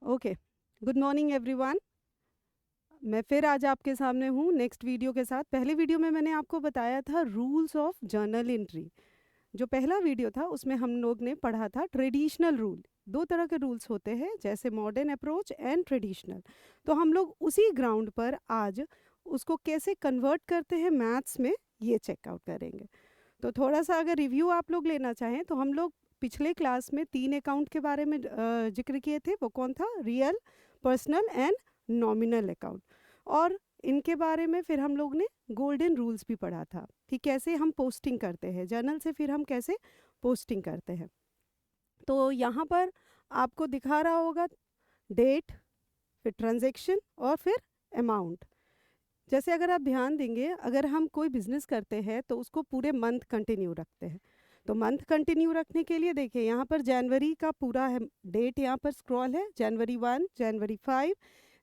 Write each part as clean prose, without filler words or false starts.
Okay, good morning everyone. मैं फिर आज आपके सामने हूँ नेक्स्ट वीडियो के साथ। पहले वीडियो में मैंने आपको बताया था रूल्स ऑफ जर्नल एंट्री। जो पहला वीडियो था उसमें हम लोग ने पढ़ा था ट्रेडिशनल रूल। दो तरह के रूल्स होते हैं, जैसे मॉडर्न अप्रोच एंड ट्रेडिशनल। तो हम लोग उसी ग्राउंड पर आज उसको कैसे कन्वर्ट करते हैं मैथ्स में, ये चेकआउट करेंगे। तो थोड़ा सा अगर रिव्यू आप लोग लेना चाहें तो हम लोग पिछले क्लास में 3 अकाउंट के बारे में जिक्र किए थे। वो कौन था? Real, personal and nominal account. और इनके बारे में फिर हम लोग ने गोल्डन रूल्स भी पढ़ा था कि कैसे हम पोस्टिंग करते हैं जर्नल से, फिर हम कैसे पोस्टिंग करते हैं। तो यहाँ पर आपको दिखा रहा होगा डेट, फिर ट्रांजैक्शन और फिर अमाउंट। जैसे अगर आप ध्यान देंगे, अगर हम कोई बिजनेस करते हैं तो उसको पूरे मंथ कंटिन्यू रखते हैं। तो मंथ कंटिन्यू रखने के लिए देखिए यहाँ पर जनवरी का पूरा है डेट, यहाँ पर स्क्रॉल है। जनवरी 1, जनवरी 5,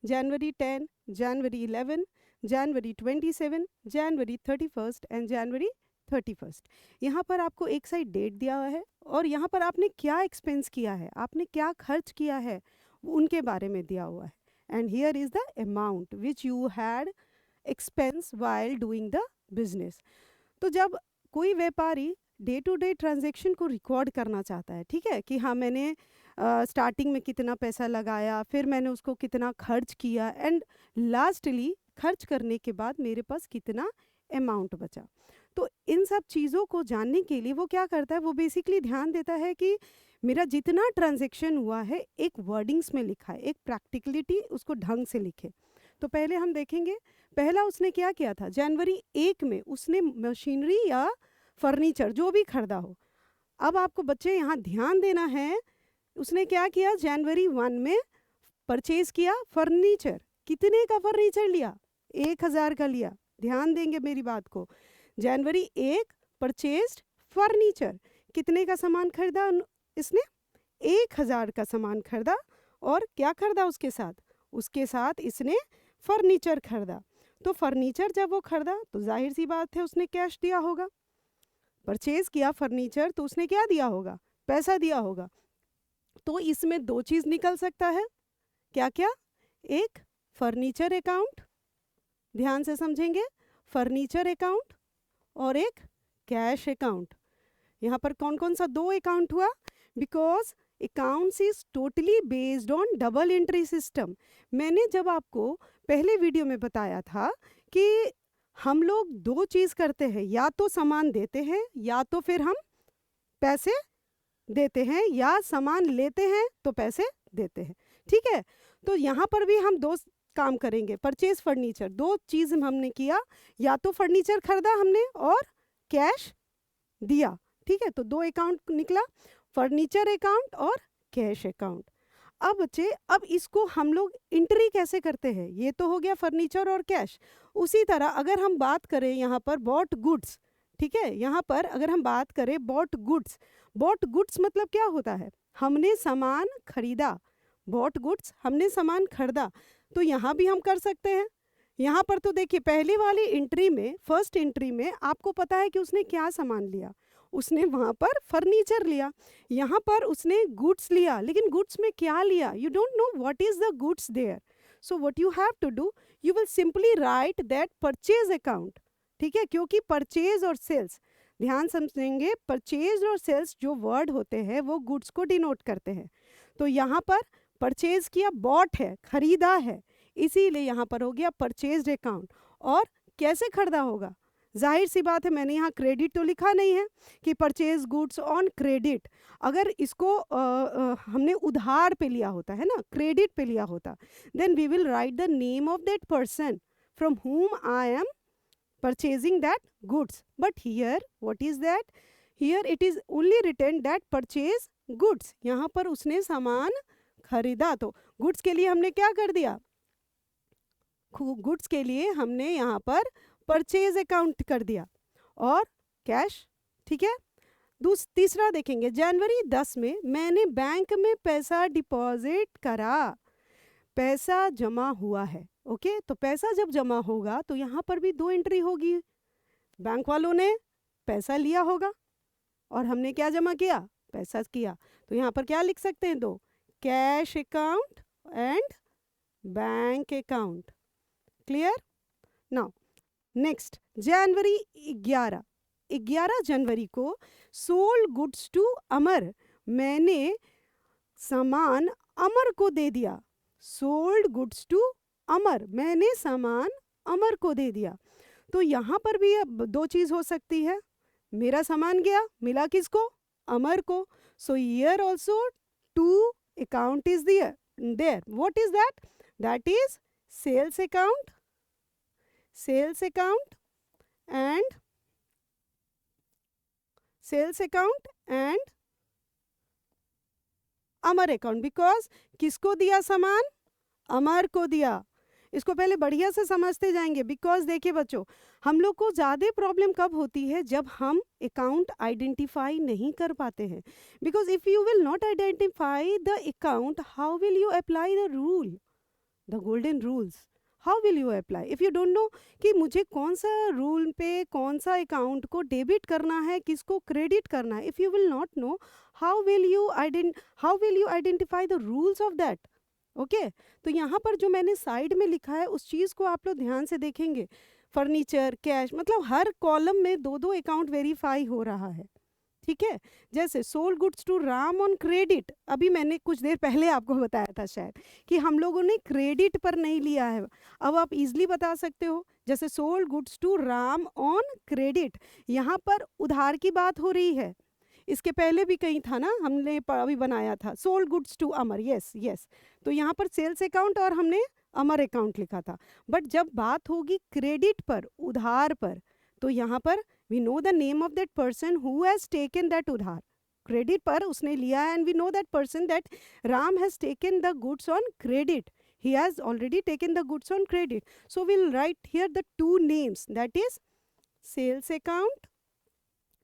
जनवरी 10, जनवरी 11, जनवरी 27, जनवरी 31 एंड जनवरी 31। यहाँ पर आपको एक साइड डेट दिया हुआ है और यहाँ पर आपने क्या एक्सपेंस किया है, आपने क्या खर्च किया है, उनके बारे में दिया हुआ है। And here is the amount which you had expense while doing the business. तो जब कोई व्यापारी डे टू डे ट्रांजैक्शन को रिकॉर्ड करना चाहता है, ठीक है, कि हाँ मैंने स्टार्टिंग में कितना पैसा लगाया, फिर मैंने उसको कितना खर्च किया, एंड लास्टली खर्च करने के बाद मेरे पास कितना अमाउंट बचा। तो इन सब चीज़ों को जानने के लिए वो क्या करता है, वो बेसिकली ध्यान देता है कि मेरा जितना ट्रांजैक्शन हुआ है एक वर्डिंग्स में लिखा है, एक प्रैक्टिकलिटी उसको ढंग से लिखे। तो पहले हम देखेंगे, पहला उसने क्या किया था, जनवरी 1 में उसने मशीनरी या फर्नीचर जो भी खरीदा हो। अब आपको बच्चे यहाँ ध्यान देना है, उसने क्या किया, जनवरी 1 में परचेज किया फर्नीचर। कितने का फर्नीचर लिया? 1000 का लिया। ध्यान देंगे मेरी बात को। जनवरी 1 परचेज्ड फर्नीचर। कितने का सामान खरीदा इसने? 1000 का सामान खरीदा। और क्या खरीदा उसके साथ? उसके साथ इसने फर्नीचर खरीदा। तो फर्नीचर जब वो खरीदा तो जाहिर सी बात है उसने कैश दिया होगा। परचेज किया फर्नीचर तो उसने क्या दिया होगा? पैसा दिया होगा। तो इसमें दो चीज़ निकल सकता है। क्या क्या? एक फर्नीचर अकाउंट, ध्यान से समझेंगे, फर्नीचर अकाउंट, और एक कैश अकाउंट। यहाँ पर कौन कौन सा दो अकाउंट हुआ? Because accounts is totally based on double entry system. मैंने जब आपको पहले वीडियो में बताया था कि हम लोग दो चीज़ करते हैं, या तो सामान देते हैं या तो फिर हम पैसे देते हैं, या सामान लेते हैं तो पैसे देते हैं, ठीक है। तो यहाँ पर भी हम दो काम करेंगे, परचेज फर्नीचर, दो चीज़ हमने किया, या तो फर्नीचर खरीदा हमने और कैश दिया, ठीक है। तो दो अकाउंट निकला, फर्नीचर अकाउंट और कैश अकाउंट। अब बच्चे, अब इसको हम लोग एंट्री कैसे करते हैं? ये तो हो गया फर्नीचर और कैश। उसी तरह अगर हम बात करें यहाँ पर बॉट गुड्स, ठीक है, यहाँ पर अगर हम बात करें बॉट गुड्स, बॉट गुड्स मतलब क्या होता है? हमने सामान खरीदा। बॉट गुड्स, हमने सामान खरीदा। तो यहाँ भी हम कर सकते हैं। यहाँ पर तो देखिए पहले वाली एंट्री में, फर्स्ट एंट्री में आपको पता है कि उसने क्या सामान लिया, उसने वहाँ पर फर्नीचर लिया। यहाँ पर उसने गुड्स लिया, लेकिन गुड्स में क्या लिया? You don't know what is the goods there. So what you have to do, you will simply write that purchase account, ठीक है, क्योंकि परचेज और सेल्स, ध्यान समझेंगे, परचेज और सेल्स जो वर्ड होते हैं वो गुड्स को डिनोट करते हैं। तो यहाँ पर परचेज किया, बॉट है, खरीदा है, इसीलिए यहाँ पर हो गया परचेज अकाउंट। और कैसे खरीदा होगा? जाहिर सी बात है, मैंने यहाँ क्रेडिट तो लिखा नहीं है कि परचेज गुड्स ऑन क्रेडिट। अगर इसको हमने उधार पे लिया होता है ना, क्रेडिट पे लिया होता, then we will write the name of that person from whom I am purchasing that goods. But here what is that? Here it is only written that purchase goods. यहाँ पर उसने सामान खरीदा। तो गुड्स के लिए हमने क्या कर दिया? गुड्स के लिए हमने यहाँ पर परचेज अकाउंट कर दिया और कैश, ठीक है। तीसरा देखेंगे, जनवरी 10 में मैंने बैंक में पैसा डिपॉजिट करा, पैसा जमा हुआ है, ओके। तो पैसा जब जमा होगा तो यहाँ पर भी दो एंट्री होगी। बैंक वालों ने पैसा लिया होगा और हमने क्या जमा किया? पैसा किया। तो यहाँ पर क्या लिख सकते हैं? दो, cash account and bank account. Clear? Now next, जनवरी 11 जनवरी को सोल्ड गुड्स टू अमर, मैंने सामान अमर को दे दिया. सोल्ड गुड्स टू अमर, मैंने सामान अमर को दे दिया. तो यहाँ पर भी अब दो चीज़ हो सकती है. मेरा सामान गया, मिला किसको? अमर को. So here also two account is there. What is that? That is sales account, sales account and Amar account. Because किसको दिया सामान? अमर को दिया. इसको पहले बढ़िया से समझते जाएंगे. बिकॉज देखिए बच्चों, हम लोग को ज़्यादा प्रॉब्लम कब होती है? जब हम अकाउंट आइडेंटिफाई नहीं कर पाते हैं. Because if you will not identify the account, how will you apply the rule, the golden rules? How will you apply if you don't no कि मुझे कौन सा रूल पे कौन सा अकाउंट को डेबिट करना है, किसको क्रेडिट करना है? If you will not know, how will you identify the rules of that? Okay. तो यहाँ पर जो मैंने साइड में लिखा है उस चीज़ को आप लोग ध्यान से देखेंगे. फर्नीचर, कैश, मतलब हर कॉलम में दो दो अकाउंट वेरीफाई हो रहा है. ठीक है. जैसे sold goods to Ram on credit, अभी मैंने कुछ देर पहले आपको बताया था शायद कि हम लोगों ने क्रेडिट पर नहीं लिया है. अब आप इजीली बता सकते हो. जैसे sold goods to Ram on credit, यहाँ पर उधार की बात हो रही है. इसके पहले भी कहीं था ना, हमने अभी बनाया था sold goods to Amar. Yes. तो यहाँ पर सेल्स अकाउंट और हमने अमर अकाउंट लिखा था. बट जब बात होगी क्रेडिट पर, उधार पर, तो यहाँ पर we know the name of that person who has taken that udhar. Credit पर उसने लिया है and we know that person that Ram has taken the goods on credit. He has already taken the goods on credit. So we'll write here the two names, that is sales account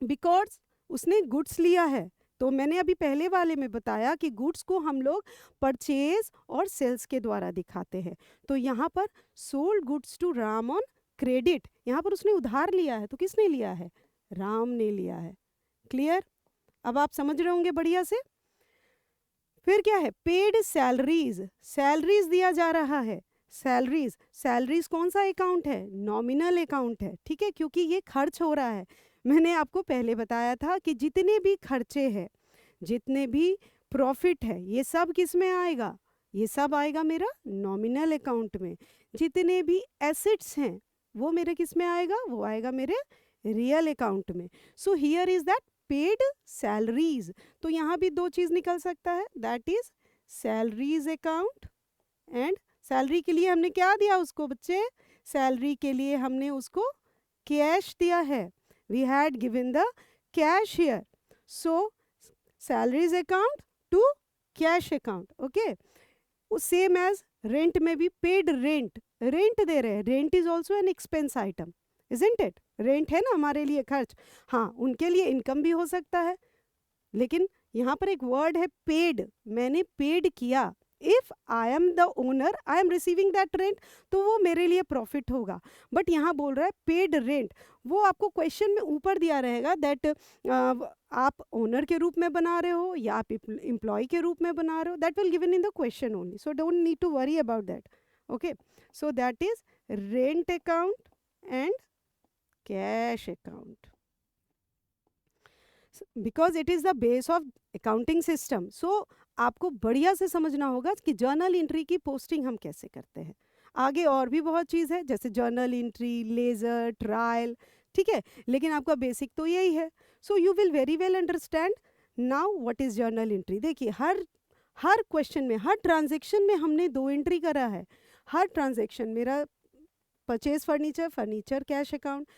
because उसने goods लिया है. तो मैंने अभी पहले वाले में बताया कि गुड्स को हम लोग परचेज और सेल्स के द्वारा दिखाते हैं. तो यहाँ पर sold goods to Ram on credit, यहाँ पर उसने उधार लिया है. तो किसने लिया है? राम ने लिया है. क्लियर? अब आप समझ रहे होंगे बढ़िया से. फिर क्या है? पेड सैलरीज, सैलरीज दिया जा रहा है. सैलरीज कौन सा अकाउंट है? नॉमिनल अकाउंट है. ठीक है, क्योंकि ये खर्च हो रहा है. मैंने आपको पहले बताया था कि जितने भी खर्चे हैं, जितने भी प्रॉफिट है, ये सब किस में आएगा? ये सब आएगा मेरा नॉमिनल अकाउंट में. जितने भी एसेट्स हैं वो मेरे किस में आएगा? वो आएगा मेरे रियल अकाउंट में. So here is that paid salaries. तो यहाँ भी दो चीज़ निकल सकता है, that is salaries account. And salary के लिए हमने क्या दिया उसको बच्चे? सैलरी के लिए हमने उसको कैश दिया है. We had given the cash here. So salaries account to cash account. Okay. Same as rent में भी पेड रेंट दे रहे हैं. Rent is also an expense item, isn't it? Rent है ना हमारे लिए खर्च. हाँ, उनके लिए इनकम भी हो सकता है. लेकिन यहाँ पर एक वर्ड है पेड, मैंने पेड किया. If I am the owner, I am receiving that rent, तो वो मेरे लिए प्रॉफिट होगा. बट यहाँ बोल रहा है पेड रेंट. वो आपको क्वेश्चन में ऊपर दिया रहेगा दैट आप ओनर के रूप में बना रहे हो या आप एम्प्लॉय के रूप में बना रहे हो. That will given in the question only. So don't need to worry about that. Okay. So that is rent account and cash account. Because it is the base of accounting system. सो आपको बढ़िया से समझना होगा कि journal entry की posting हम कैसे करते हैं. आगे और भी बहुत चीज़ है, जैसे जर्नल एंट्री, लेज़र, ट्रायल. ठीक है, लेकिन आपका बेसिक तो यही है. So you will very well understand now what is journal entry. देखिए हर क्वेश्चन में, हर ट्रांजेक्शन में हमने दो एंट्री करा है. हर ट्रांजेक्शन मेरा परचेज फर्नीचर कैश अकाउंट.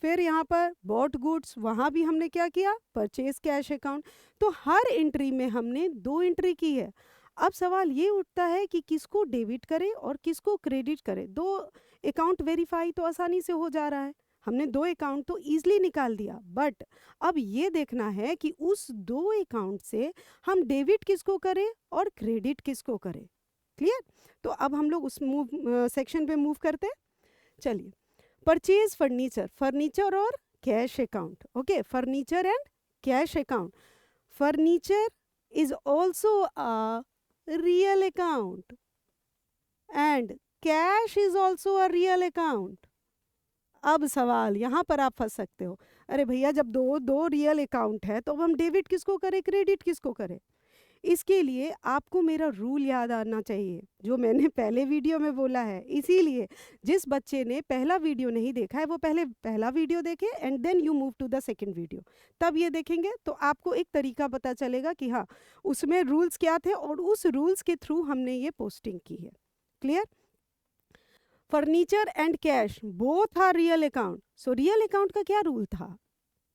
फिर यहाँ पर बॉट गुड्स, वहाँ भी हमने क्या किया? Purchase cash account. तो हर एंट्री में हमने दो एंट्री की है. अब सवाल ये उठता है कि किसको डेबिट करें और किसको क्रेडिट करें. दो अकाउंट वेरीफाई तो आसानी से हो जा रहा है, हमने दो अकाउंट तो ईजिली निकाल दिया. बट अब ये देखना है कि उस दो अकाउंट से हम डेबिट किसको करें और क्रेडिट किसको करें. क्लियर? तो अब हम लोग उस सेक्शन पे मूव करते हैं. चलिए, परचेज फर्नीचर और cash account. Okay, furniture and cash account. Furniture is also a real account. And cash is also a real account. अब सवाल यहाँ पर आप फंस सकते हो, अरे भैया जब दो दो रियल अकाउंट है तो अब हम डेबिट किसको करें, क्रेडिट किसको करें? इसके लिए आपको मेरा रूल याद आना चाहिए जो मैंने पहले वीडियो में बोला है। इसीलिए जिस बच्चे ने पहला वीडियो नहीं देखा है वो पहले पहला वीडियो देखे and then you move to the second video, तब ये देखेंगे तो आपको एक तरीका पता चलेगा कि हाँ उसमें रूल्स क्या थे और उस रूल्स के थ्रू हमने ये पोस्टिंग की है। Clear? Furniture and cash both are real account. So real account का क्या रूल था,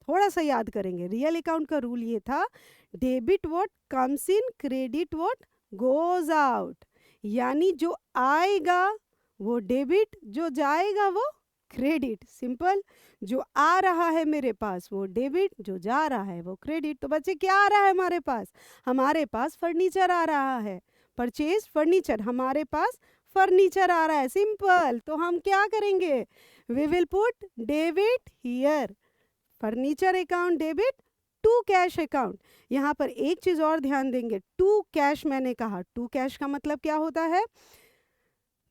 थोड़ा सा याद करेंगे। रियल अकाउंट का रूल ये था, debit what comes in, credit what goes out. यानी जो आएगा वो डेबिट, जो जाएगा वो क्रेडिट। सिंपल। जो आ रहा है मेरे पास वो डेबिट, जो जा रहा है वो क्रेडिट। तो बच्चे क्या आ रहा है हमारे पास? हमारे पास फर्नीचर आ रहा है, परचेज फर्नीचर, हमारे पास फर्नीचर आ रहा है। सिंपल। तो हम क्या करेंगे, we will put debit here, furniture account debit to cash account. यहाँ पर एक चीज और ध्यान देंगे, टू कैश मैंने कहा, टू कैश का मतलब क्या होता है,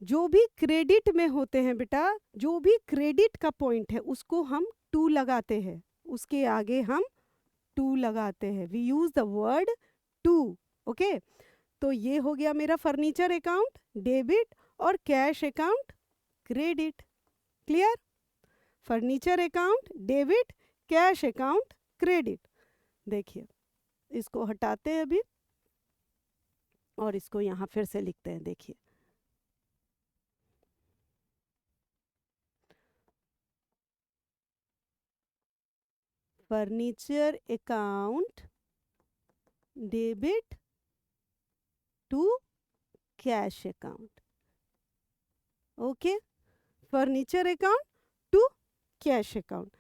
जो भी क्रेडिट में होते हैं बेटा, जो भी क्रेडिट का पॉइंट है उसको हम टू लगाते हैं, उसके आगे हम टू लगाते हैं, we use the word to. Okay, तो ये हो गया मेरा फर्नीचर अकाउंट डेबिट और cash account credit. Clear? Furniture account debit, cash account credit. देखिए इसको हटाते हैं अभी और इसको यहाँ फिर से लिखते हैं। देखिए furniture account debit to cash account. Okay, furniture account to cash account.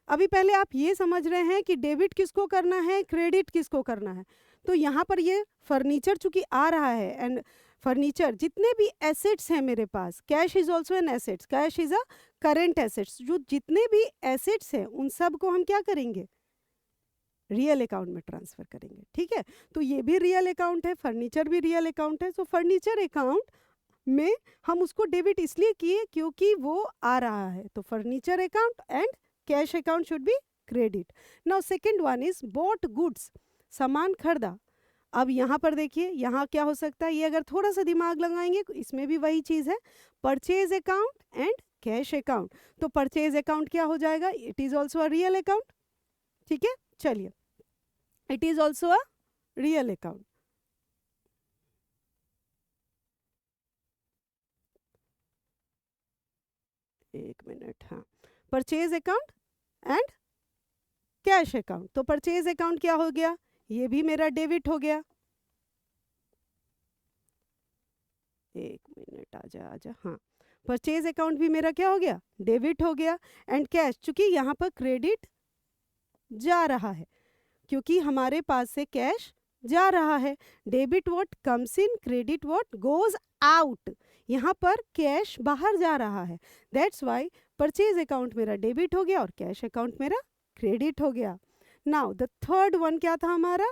अभी पहले आप ये समझ रहे हैं कि डेबिट किसको करना है, क्रेडिट किसको करना है। तो यहाँ पर ये फर्नीचर चूंकि आ रहा है एंड फर्नीचर जितने भी एसेट्स हैं मेरे पास, cash is also an assets, cash is a current assets, जो जितने भी एसेट्स हैं उन सब को हम क्या करेंगे, रियल अकाउंट में ट्रांसफर करेंगे। ठीक है, तो ये भी रियल अकाउंट है, फर्नीचर भी रियल अकाउंट है। तो फर्नीचर अकाउंट में हम उसको डेबिट इसलिए किए क्योंकि वो आ रहा है, तो furniture account and cash account should be credit. Now second one is bought goods, सामान खरीदा। अब यहाँ पर देखिए यहाँ क्या हो सकता है, ये अगर थोड़ा सा दिमाग लगाएंगे तो इसमें भी वही चीज़ है, purchase account and cash account. तो परचेज अकाउंट क्या हो जाएगा, it is also a real account. ठीक है, चलिए, it is also a real account. एक मिनट, हाँ, purchase account and cash account. तो परचेज अकाउंट क्या हो गया, ये भी मेरा डेबिट हो गया। एक मिनट, आजा आजा, हाँ, परचेज अकाउंट भी मेरा क्या हो गया, डेबिट हो गया। एंड कैश, चूंकि यहाँ पर क्रेडिट जा रहा है क्योंकि हमारे पास से कैश जा रहा है। Debit what comes in, credit what goes out. यहाँ पर कैश बाहर जा रहा है, दैट्स वाई परचेज अकाउंट मेरा डेबिट हो गया और कैश अकाउंट मेरा क्रेडिट हो गया। नाउ द थर्ड वन क्या था हमारा,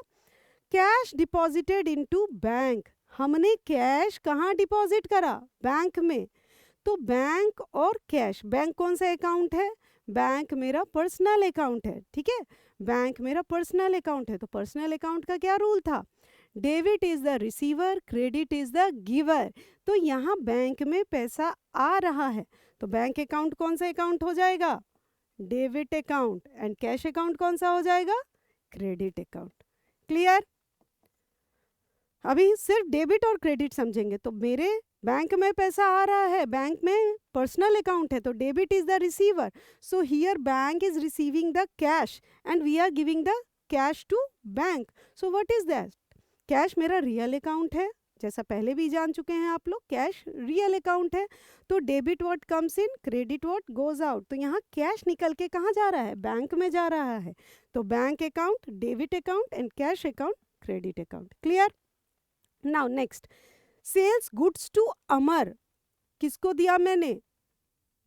कैश डिपॉजिटेड इनटू बैंक। हमने कैश कहाँ डिपॉजिट करा, बैंक में। तो बैंक और कैश, बैंक कौन सा अकाउंट है, बैंक मेरा पर्सनल अकाउंट है। ठीक है, बैंक मेरा पर्सनल अकाउंट है। तो पर्सनल अकाउंट का क्या रूल था, debit is the receiver, credit is the giver. तो यहाँ बैंक में पैसा आ रहा है तो बैंक अकाउंट कौन सा अकाउंट हो जाएगा, debit account. And cash account कौन सा हो जाएगा, क्रेडिट अकाउंट। क्लियर? अभी सिर्फ डेबिट और क्रेडिट समझेंगे। तो मेरे बैंक में पैसा आ रहा है, बैंक में पर्सनल अकाउंट है, तो debit is the receiver. So here bank is receiving the cash and we are giving the cash to bank. So what is that, cash मेरा रियल अकाउंट है, जैसा पहले भी जान चुके हैं आप लोग, कैश रियल अकाउंट है। तो debit what comes in, credit what goes out. तो यहाँ कैश निकल के कहाँ जा रहा है, बैंक में जा रहा है। तो bank account debit account and cash account credit account. Clear? Now next, sales goods to Amar. किसको दिया मैंने,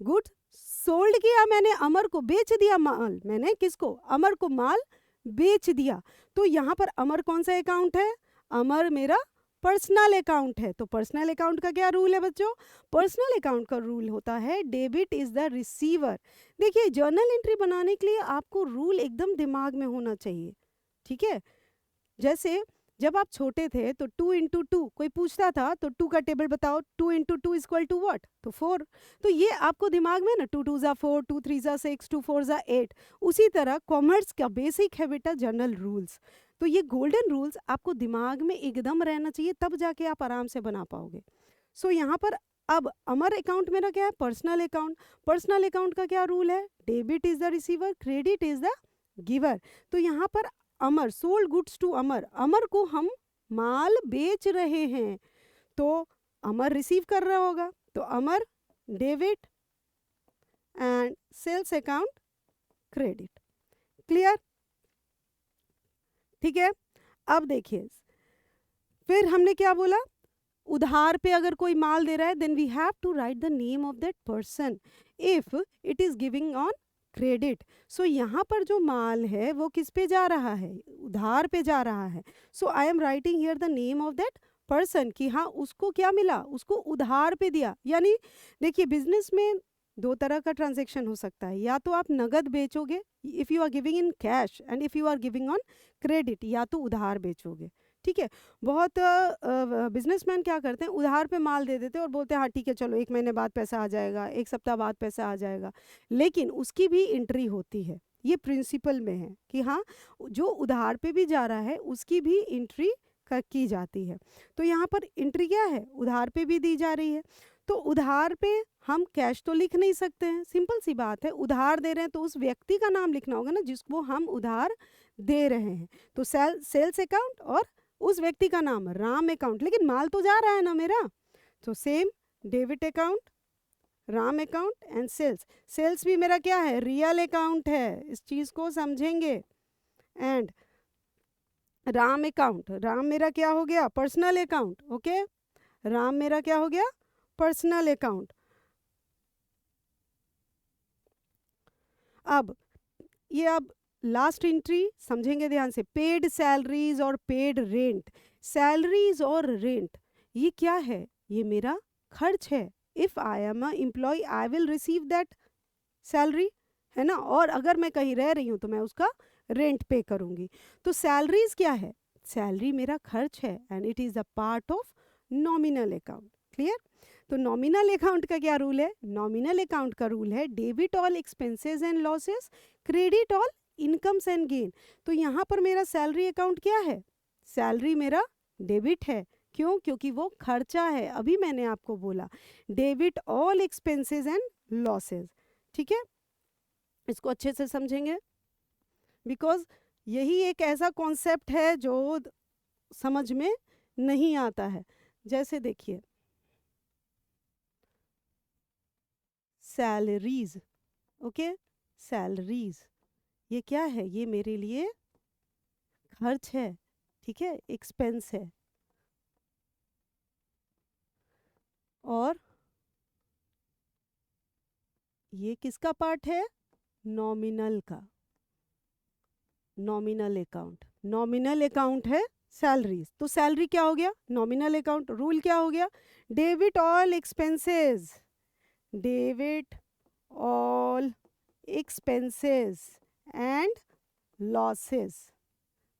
गुड्स सोल्ड किया मैंने, अमर को बेच दिया माल मैंने, किसको, अमर को माल बेच दिया। तो यहाँ पर अमर कौन सा अकाउंट है, अमर मेरा पर्सनल अकाउंट है। तो पर्सनल अकाउंट का क्या रूल है बच्चों? पर्सनल अकाउंट का रूल होता है डेबिट इज द रिसीवर। देखिए जर्नल एंट्री बनाने के लिए आपको रूल एकदम दिमाग में होना चाहिए, ठीक है। जैसे जब आप छोटे थे तो 2 इंटू 2 कोई पूछता था तो 2 का टेबल बताओ, 2 इंटू 2 इक्वल टू व्हाट? तो 4। तो ये आपको दिमाग में ना 2 2 ज़ा 4, 2 3 ज़ा 6, 2 4 ज़ा 8। उसी तरह कॉमर्स का बेसिक है बेटा जर्नल रूल्स। तो ये गोल्डन रूल्स आपको दिमाग में एकदम रहना चाहिए, तब जाके आप आराम से बना पाओगे। सो यहाँ पर अब अमर अकाउंट मेरा क्या है? Personal account. पर्सनल अकाउंट का क्या रूल है? Debit is the receiver, credit is the giver. तो यहाँ पर अमर, सोल्ड गुड्स टू अमर, अमर को हम माल बेच रहे हैं, तो अमर रिसीव कर रहा होगा, तो Amar debit and sales account credit. Clear? ठीक है। अब देखिए फिर हमने क्या बोला, उधार पे अगर कोई माल दे रहा है then we have to write the name of that person if it is giving on credit. So यहाँ पर जो माल है वो किस पे जा रहा है? उधार पे जा रहा है। So I am writing here the name of that person कि हाँ उसको क्या मिला, उसको उधार पे दिया। यानी देखिए बिजनेस में दो तरह का ट्रांजेक्शन हो सकता है, या तो आप नगद बेचोगे if you are giving in cash, and if you are giving on credit, या तो उधार बेचोगे, ठीक है। बहुत बिजनेसमैन क्या करते हैं, उधार पे माल दे देते हैं और बोलते हैं हाँ ठीक है चलो 1 महीने बाद पैसा आ जाएगा, 1 सप्ताह बाद पैसा आ जाएगा, लेकिन उसकी भी एंट्री होती है। ये प्रिंसिपल में है कि हाँ जो उधार पे भी जा रहा है उसकी भी एंट्री की जाती है। तो यहाँ पर एंट्री क्या है? उधार पे भी दी जा रही है। तो उधार पे हम कैश तो लिख नहीं सकते हैं, सिंपल सी बात है। उधार दे रहे हैं तो उस व्यक्ति का नाम लिखना होगा ना जिसको हम उधार दे रहे हैं। तो सेल्स अकाउंट और उस व्यक्ति का नाम राम अकाउंट, लेकिन माल तो जा रहा है ना मेरा, तो same debit account, Ram account and sales. Sales भी मेरा क्या है? रियल अकाउंट है, इस चीज को समझेंगे। एंड राम अकाउंट, राम मेरा क्या हो गया? Personal account. ओके, राम मेरा क्या हो गया? Personal account. अब ये अब लास्ट एंट्री समझेंगे ध्यान से, पेड सैलरीज और पेड रेंट। सैलरीज और रेंट ये क्या है? ये मेरा खर्च है। If I am a employ I will receive that salary, है ना। और अगर मैं कहीं रह रही हूँ तो मैं उसका रेंट पे करूँगी। तो सैलरीज क्या है? सैलरी मेरा खर्च है and it is a part of nominal account. Clear? तो नॉमिनल अकाउंट का क्या रूल है? नॉमिनल अकाउंट का रूल है debit all expenses and losses, credit all incomes and gain. तो यहाँ पर मेरा सैलरी अकाउंट क्या है? सैलरी मेरा डेबिट है। क्यों? क्योंकि वो खर्चा है। अभी मैंने आपको बोला debit all expenses and losses, ठीक है। इसको अच्छे से समझेंगे बिकॉज यही एक ऐसा कॉन्सेप्ट है जो समझ में नहीं आता है। जैसे देखिए सैलरीज, ओके, सैलरीज ये क्या है? ये मेरे लिए खर्च है, ठीक है, एक्सपेंस है। और ये किसका पार्ट है? नॉमिनल का, नॉमिनल अकाउंट। नॉमिनल अकाउंट है सैलरीज। तो सैलरी क्या हो गया? Nominal account. रूल क्या हो गया? Debit all expenses, debit all expenses and losses.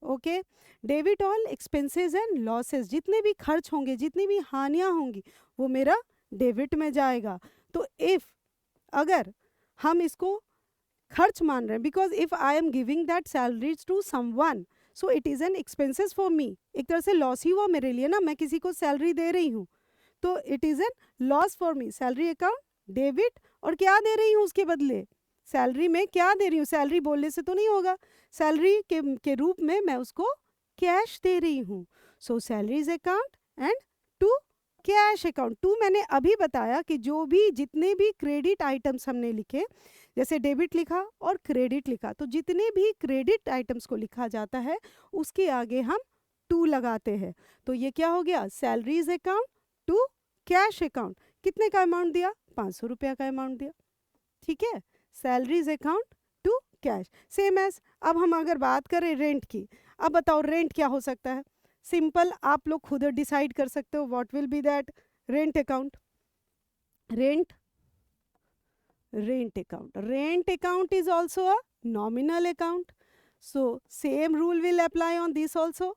Okay, debit all expenses and losses, जितने भी खर्च होंगे, जितनी भी हानियां होंगी वो मेरा डेबिट में जाएगा। तो इफ अगर हम इसको खर्च मान रहे हैं, because if I am giving that salaries to someone so it is an expenses for me. एक तरह से लॉस ही हुआ मेरे लिए ना, मैं किसी को सैलरी दे रही हूँ तो it is N loss for me. Salary account debit, और क्या दे रही हूँ उसके बदले? सैलरी में क्या दे रही हूँ? सैलरी बोलने से तो नहीं होगा, सैलरी के रूप में मैं उसको कैश दे रही हूँ। So salaries account and to cash account. टू मैंने अभी बताया कि जो भी जितने भी क्रेडिट आइटम्स हमने लिखे, जैसे डेबिट लिखा और क्रेडिट लिखा, तो जितने भी क्रेडिट आइटम्स को लिखा जाता है उसके आगे हम टू लगाते हैं। तो ये क्या हो गया? Salaries account to cash account. कितने का अमाउंट दिया? 500 रुपया का अमाउंट दिया, ठीक है। Salaries account to cash. Same as अब हम अगर बात करें रेंट की, अब बताओ रेंट क्या हो सकता है? सिंपल, आप लोग खुद डिसाइड कर सकते हो what will be that. Rent account, rent rent account is also a nominal account, so same rule will apply on this also.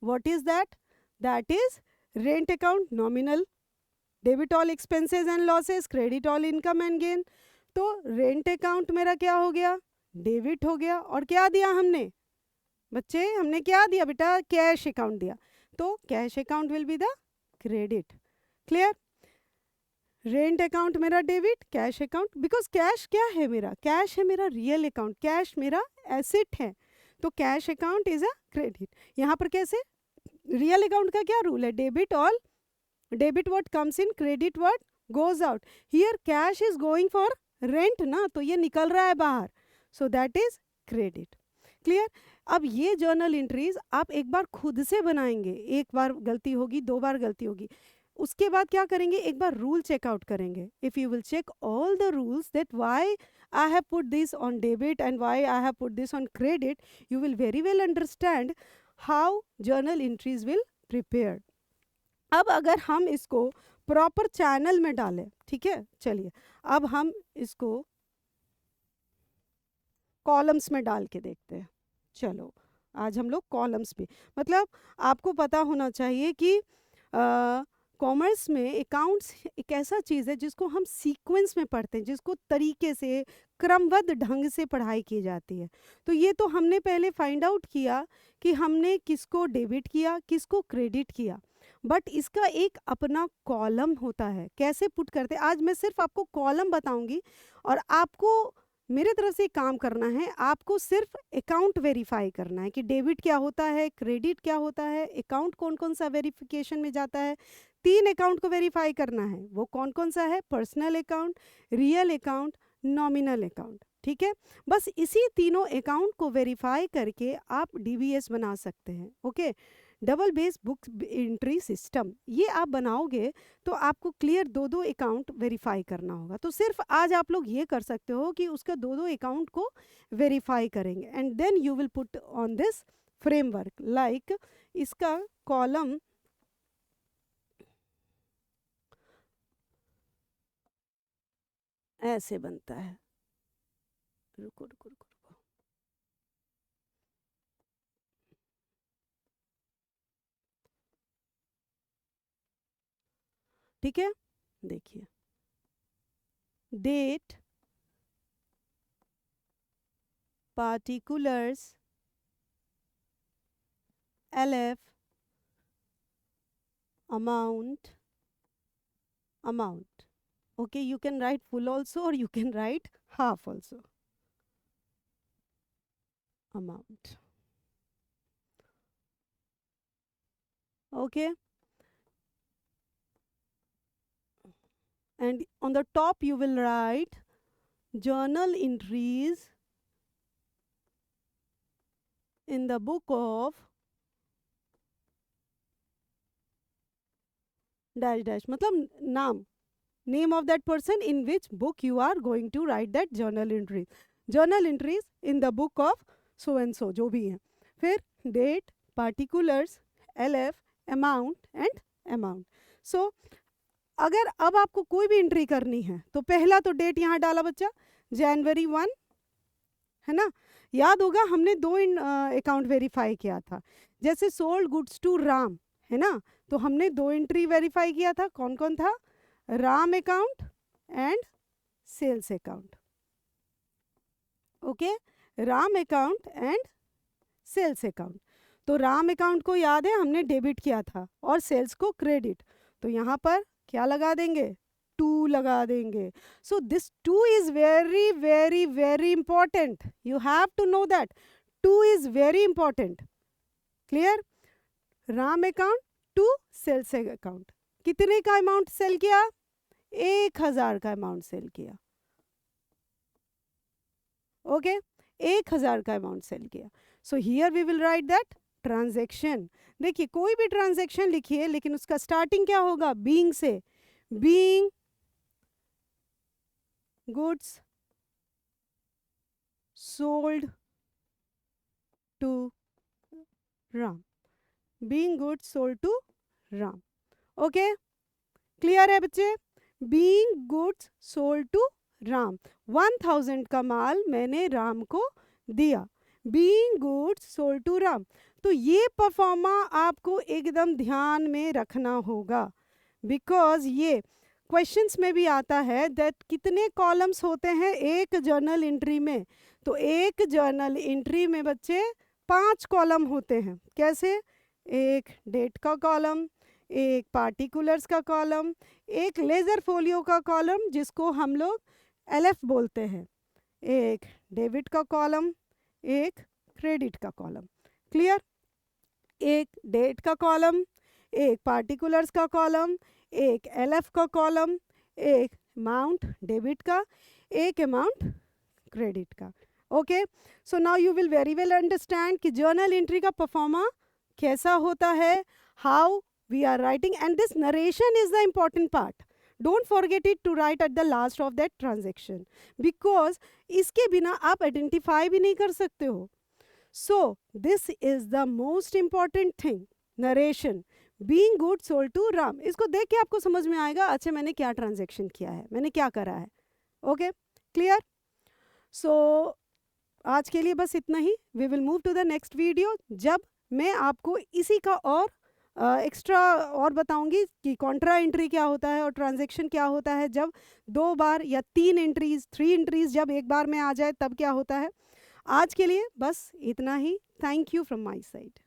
What is that? That is rent account nominal, debit all expenses and losses, credit all income and gain. तो rent account मेरा क्या हो गया, debit हो गया। और क्या दिया हमने बच्चे, हमने क्या दिया बेटा, कैश अकाउंट दिया, तो cash account will be the credit. Clear? Rent account मेरा debit, cash account, because cash क्या है मेरा, कैश है मेरा रियल अकाउंट, कैश मेरा एसेट है, तो cash account is a credit. यहाँ पर कैसे, रियल अकाउंट का क्या रूल है, debit all, debit what comes in, credit what goes out. Here cash is going for rent ना, तो ये निकल रहा है बाहर, सो दैट इज क्रेडिट। क्लियर? अब ये जर्नल एंट्रीज आप एक बार खुद से बनाएंगे, एक बार गलती होगी, दो बार गलती होगी, उसके बाद क्या करेंगे, एक बार रूल चेकआउट करेंगे। If you will check all the rules that why I have put this on debit and why I have put this on credit, you will very well understand how journal entries will prepare. अब अगर हम इसको proper channel में डालें, ठीक है, चलिए अब हम इसको कॉलम्स में डाल के देखते हैं। चलो आज हम लोग कॉलम्स पे, मतलब आपको पता होना चाहिए कि कॉमर्स में अकाउंट्स एक ऐसा चीज़ है जिसको हम सीक्वेंस में पढ़ते हैं, जिसको तरीके से क्रमबद्ध ढंग से पढ़ाई की जाती है। तो ये तो हमने पहले फाइंड आउट किया कि हमने किसको डेबिट किया, किसको क्रेडिट किया, बट इसका एक अपना कॉलम होता है, कैसे पुट करते हैं। आज मैं सिर्फ आपको कॉलम बताऊंगी और आपको मेरे तरफ से काम करना है, आपको सिर्फ अकाउंट वेरीफाई करना है कि डेबिट क्या होता है, क्रेडिट क्या होता है, अकाउंट कौन कौन सा वेरिफिकेशन में जाता है। 3 अकाउंट को वेरीफाई करना है, वो कौन कौन सा है, personal account, real account, nominal account. ठीक है, बस इसी तीनों अकाउंट को वेरीफाई करके आप डीबीएस बना सकते हैं। Okay, double base book entry system ये आप बनाओगे तो आपको क्लियर दो दो अकाउंट वेरीफाई करना होगा। तो सिर्फ आज आप लोग ये कर सकते हो कि उसका दो दो अकाउंट को वेरीफाई करेंगे and then you will put on this framework. Like इसका कॉलम ऐसे बनता है, रुको रुको रुको रुको, ठीक है, देखिए date, particulars, LF, amount, amount. Okay, you can write full also or you can write half also. Amount. Okay. And on the top you will write journal entries in the book of dash dash, मतलब नाम, name of that person in which book you are going to write that journal entry, journal entries in the book of so and so, जो भी है। फिर date, particulars, LF, amount and amount. So अगर अब आपको कोई भी entry करनी है तो पहला तो डेट यहाँ डाला बच्चा, जनवरी 1, है ना। याद होगा हमने दो अकाउंट वेरीफाई किया था, जैसे सोल्ड गुड्स टू राम, है ना, तो हमने दो एंट्री वेरीफाई किया था, कौन कौन था, Ram account and sales account. Okay, Ram account and sales account. तो राम अकाउंट को याद है हमने डेबिट किया था और सेल्स को क्रेडिट, तो यहाँ पर क्या लगा देंगे, 2 लगा देंगे। So this 2 is very very very important, you have to know that 2 is very important. Clear? Ram account to sales account, कितने का अमाउंट सेल किया, 1000 का अमाउंट सेल किया। ओके, 1000 का अमाउंट सेल किया। So here we will write that transaction. देखिए कोई भी ट्रांजैक्शन लिखिए लेकिन उसका स्टार्टिंग क्या होगा, बीइंग से, being goods sold to Ram, being goods sold to Ram. Okay, clear है बच्चे? Being goods sold to Ram, 1000 का माल मैंने राम को दिया। Being goods sold to Ram, तो ये परफॉर्मा आपको एकदम ध्यान में रखना होगा, बिकॉज ये क्वेश्चंस में भी आता है दैट कितने कॉलम्स होते हैं एक जर्नल एंट्री में। तो एक जर्नल एंट्री में बच्चे 5 कॉलम होते हैं। कैसे? एक डेट का कॉलम, एक पार्टिकुलर्स का कॉलम, एक लेजर फोलियो का कॉलम जिसको हम लोग LF बोलते हैं, एक डेबिट का कॉलम, एक क्रेडिट का कॉलम। क्लियर? एक डेट का कॉलम, एक पार्टिकुलर्स का कॉलम, एक LF का कॉलम, एक अमाउंट डेबिट का, एक अमाउंट क्रेडिट का। Okay, so now you will very well understand कि जर्नल एंट्री का परफॉर्मा कैसा होता है, how we are writing, and this narration is the important part. Don't forget it to write at the last of that transaction, because इसके बिना आप identify भी नहीं कर सकते हो. So this is the most important thing, narration. Being good sold to Ram. इसको देख के आपको समझ में आएगा अच्छा मैंने क्या ट्रांजेक्शन किया है, मैंने क्या करा है. Okay, clear? सो आज के लिए बस इतना ही. We will move to the next video, जब मैं आपको इसी का और एक्स्ट्रा और बताऊंगी कि कॉन्ट्रा एंट्री क्या होता है और ट्रांजैक्शन क्या होता है, जब 2 बार या 3 एंट्रीज 3 एंट्रीज जब एक बार में आ जाए तब क्या होता है. आज के लिए बस इतना ही. Thank you from my side.